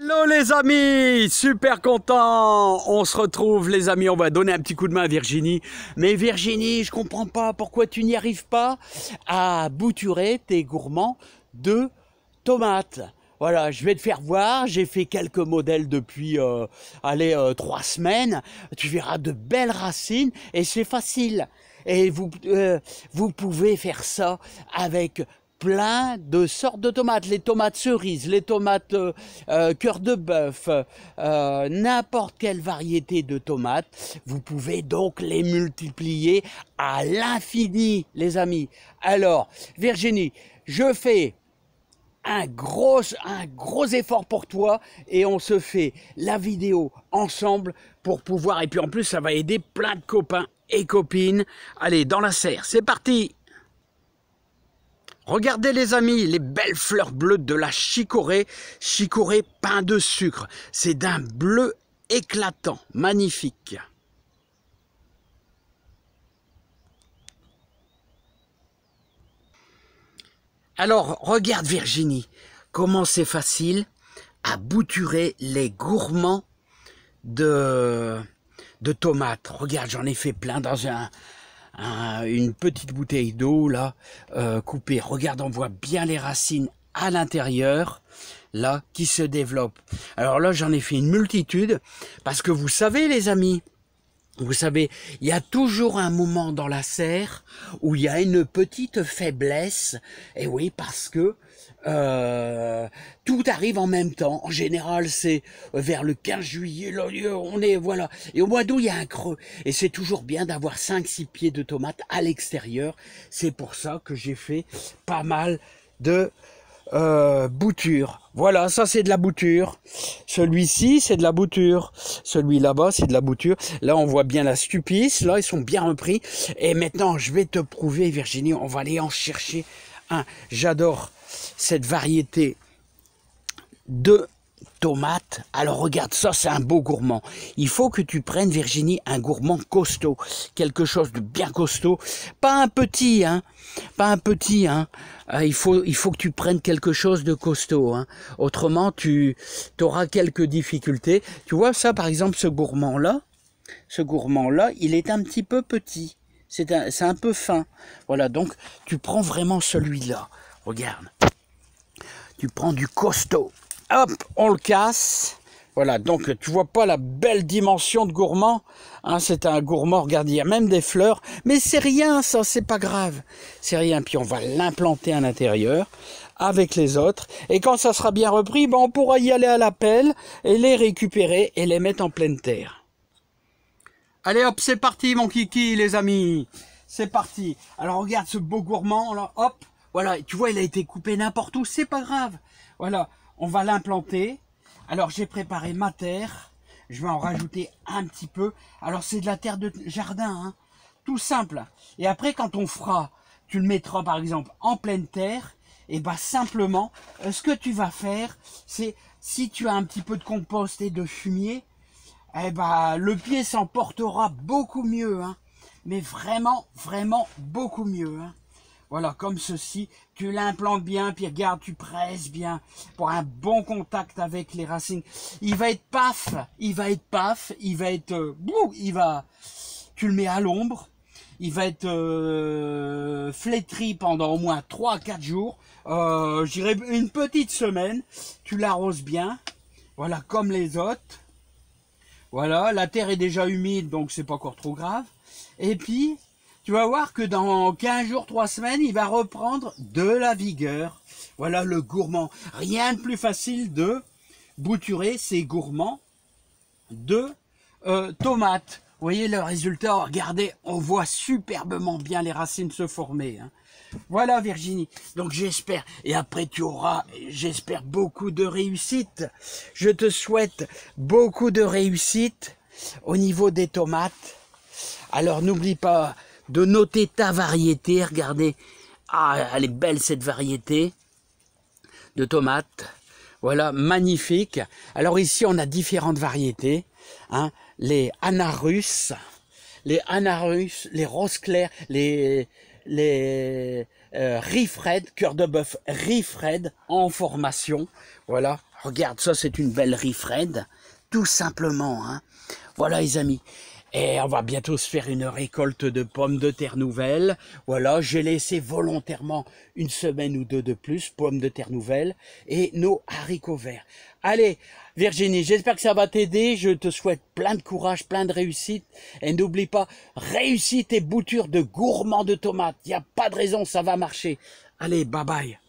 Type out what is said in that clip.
Hello les amis, super content, on se retrouve les amis, on va donner un petit coup de main à Virginie. Mais Virginie, je comprends pas pourquoi tu n'y arrives pas à bouturer tes gourmands de tomates. Voilà, je vais te faire voir, j'ai fait quelques modèles depuis 3 semaines, tu verras de belles racines et c'est facile. Et vous pouvez faire ça avec plein de sortes de tomates, les tomates cerises, les tomates cœur de bœuf, n'importe quelle variété de tomates. Vous pouvez donc les multiplier à l'infini, les amis. Alors, Virginie, je fais un gros effort pour toi et on se fait la vidéo ensemble pour pouvoir, et puis en plus ça va aider plein de copains et copines. Allez, dans la serre, c'est parti! Regardez les amis, les belles fleurs bleues de la chicorée, chicorée pain de sucre. C'est d'un bleu éclatant, magnifique. Alors, regarde Virginie, comment c'est facile à bouturer les gourmands de tomates. Regarde, j'en ai fait plein dans une petite bouteille d'eau là, coupée. Regarde, on voit bien les racines à l'intérieur, là, qui se développent. Alors là, j'en ai fait une multitude, parce que vous savez les amis, vous savez, il y a toujours un moment dans la serre où il y a une petite faiblesse. Et oui, parce que tout arrive en même temps. En général, c'est vers le 15 juillet, là, on est, voilà. Et au mois d'août, il y a un creux. Et c'est toujours bien d'avoir 5-6 pieds de tomates à l'extérieur. C'est pour ça que j'ai fait pas mal de bouture. Voilà, ça c'est de la bouture. Celui-ci c'est de la bouture. Celui là-bas c'est de la bouture. Là on voit bien la stupice. Là ils sont bien repris. Et maintenant je vais te prouver Virginie, on va aller en chercher un. J'adore cette variété de tomates. Alors regarde, ça c'est un beau gourmand. Il faut que tu prennes Virginie un gourmand costaud, quelque chose de bien costaud, pas un petit hein, pas un petit hein. Il faut que tu prennes quelque chose de costaud hein. Autrement tu auras quelques difficultés. Tu vois ça par exemple, ce gourmand là, il est un petit peu petit. C'est un peu fin. Voilà, donc tu prends vraiment celui-là. Regarde. Tu prends du costaud. Hop, on le casse. Voilà, donc tu vois pas la belle dimension de gourmand hein, c'est un gourmand, regarde, il y a même des fleurs. Mais c'est rien ça, c'est pas grave. C'est rien, puis on va l'implanter à l'intérieur avec les autres. Et quand ça sera bien repris, ben, on pourra y aller à la pelle et les récupérer et les mettre en pleine terre. Allez hop, c'est parti mon kiki les amis. C'est parti. Alors regarde ce beau gourmand là, hop. Voilà, tu vois, il a été coupé n'importe où, c'est pas grave. Voilà, on va l'implanter. Alors, j'ai préparé ma terre. Je vais en rajouter un petit peu. Alors, c'est de la terre de jardin, hein. Tout simple. Et après, quand on fera, tu le mettras par exemple en pleine terre. Et bah simplement, ce que tu vas faire, c'est, si tu as un petit peu de compost et de fumier, eh bah, le pied s'en portera beaucoup mieux, hein. Mais vraiment, vraiment beaucoup mieux, hein. Voilà, comme ceci, tu l'implantes bien, puis regarde, tu presses bien pour un bon contact avec les racines. Il va être paf, il va être paf, il va être tu le mets à l'ombre, il va être flétri pendant au moins 3-4 jours, je dirais une petite semaine, tu l'arroses bien, voilà, comme les autres. Voilà, la terre est déjà humide, donc c'est pas encore trop grave. Et puis, tu vas voir que dans 15 jours, 3 semaines, il va reprendre de la vigueur. Voilà le gourmand. Rien de plus facile de bouturer ces gourmands de tomates. Vous voyez le résultat, regardez, on voit superbement bien les racines se former, hein. Voilà Virginie, donc j'espère, et après tu auras, j'espère, beaucoup de réussite. Je te souhaite beaucoup de réussite au niveau des tomates. Alors n'oublie pas de noter ta variété, regardez, ah elle est belle cette variété de tomates, voilà, magnifique. Alors ici on a différentes variétés, hein, les Anarus, les roses claires, les Riffred, cœur de bœuf Riffred en formation, voilà, Regarde, ça c'est une belle Rifred, tout simplement. Hein. Voilà les amis. Et on va bientôt se faire une récolte de pommes de terre nouvelles. Voilà, j'ai laissé volontairement une semaine ou deux de plus, pommes de terre nouvelles et nos haricots verts. Allez, Virginie, j'espère que ça va t'aider. Je te souhaite plein de courage, plein de réussite. Et n'oublie pas, réussite et bouture de gourmand de tomates. Il n'y a pas de raison, ça va marcher. Allez, bye bye.